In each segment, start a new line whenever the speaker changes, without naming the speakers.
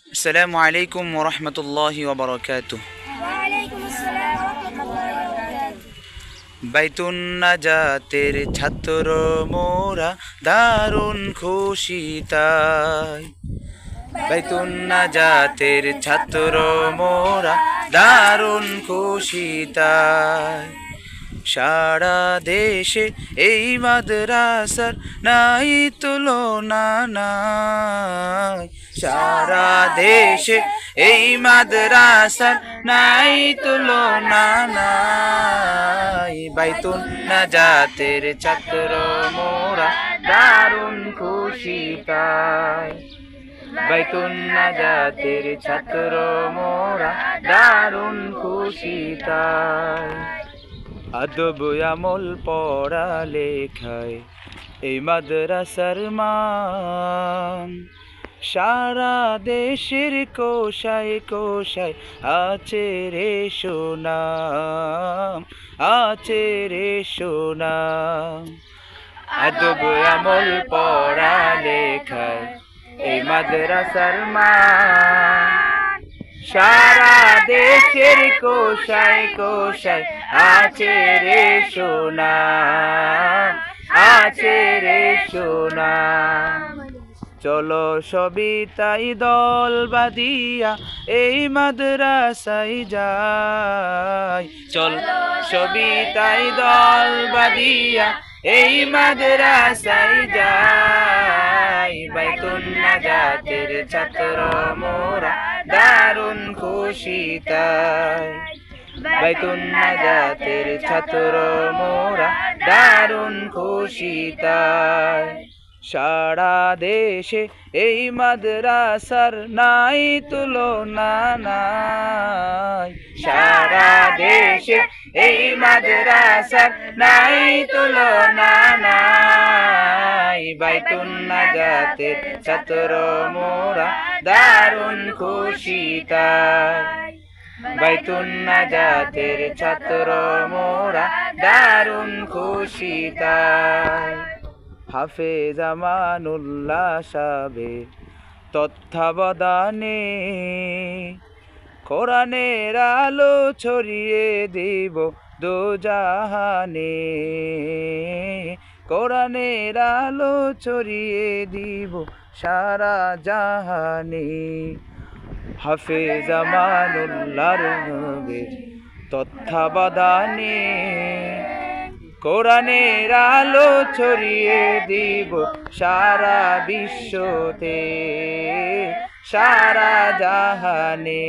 আসসালামু আলাইকুম ওয়া রাহমাতুল্লাহি ওয়া বারাকাতুহু।
ওয়ালাইকুম আসসালাম ওয়া রাহমাতুল্লাহি ওয়া বারাকাতুহু।
বাইতুন নাজাতের ছাত্র মোরা দারুণ খুশি তাই। বাইতুন নাজাতের ছাত্র মোরা দারুণ খুশি তাই। সারা দেশে এই মাদ্রাসার নাই তুলনা নাই। সারা দেশে এই মাদ্রাসার নাই তুলনা নাই। বাইতুন নাজাতের ছাত্র মোরা দারুণ খুশি তাই। বাইতুন নাজাতের ছাত্র মোরা দারুণ খুশি তাই। আদব আমল পড়া লেখায় এই মাদ্রাসার মান। সারা দেশের কোষায় কোষায় আছে রে সুনাম, আছে রে সুনাম। আদব আমল পড়া লেখায় এই মাদ্রাসার মান। সারা দেশের কোষায় কোষায় আছে রে সুনাম, আছে রে সুনাম। চলো সবিতাই দল বাঁধিয়া এই মাদ্রাসায় যাই। চলো সবিতাই দল বাঁধিয়া এই মাদ্রাসায় যাই। বাইতুন নাজাতের ছাত্র মোরা দারুণ খুশি তাই। বাইতুন নাজাতের ছাত্র মোরা দারুণ খুশি তাই। সারা দেশে এই মাদ্রাসার নাই তুলনা নাই। সারা দেশে এই মাদ্রাসার নাই তুলনা নাই। বাইতুন নাজাতের ছাত্র মোরা দারুণ খুশি তাই। বাইতুন নাজাতের ছাত্র মোরা দারুণ খুশি তাই। হাফেজ আমানুল্লাহ সাহেবের তত্ত্বাবধানে কোরআনের আলো ছড়িয়ে দিব দোজাহানে। কোরআনের আলো ছড়িয়ে দিব সারা জাহানে। হাফেজ আমানুল্লাহর নবীর তত্ত্বাবধানে কোরআনের আলো ছড়িয়ে দিব সারা বিশ্বতে, সারা জাহানে।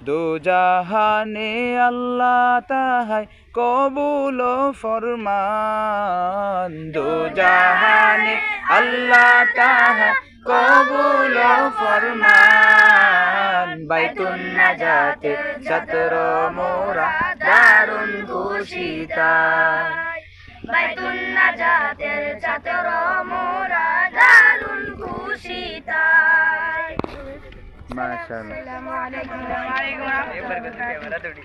দোজাহানে আল্লাহ তাহাই কবুল ফরমান। দোজাহানে আল্লাহ তাহাই কবুল ফরমান। বাইতুন নাজাতের ছাত্র মোরা দারুণ খুশি তাই।
বাইতুন নাজাতের ছাত্র মোরা দারুণ খুশি তাই।
মাশাআল্লাহ।
আসসালামু আলাইকুম ওয়া রাহমাতুল্লাহি ওয়া বারাকাতুহু।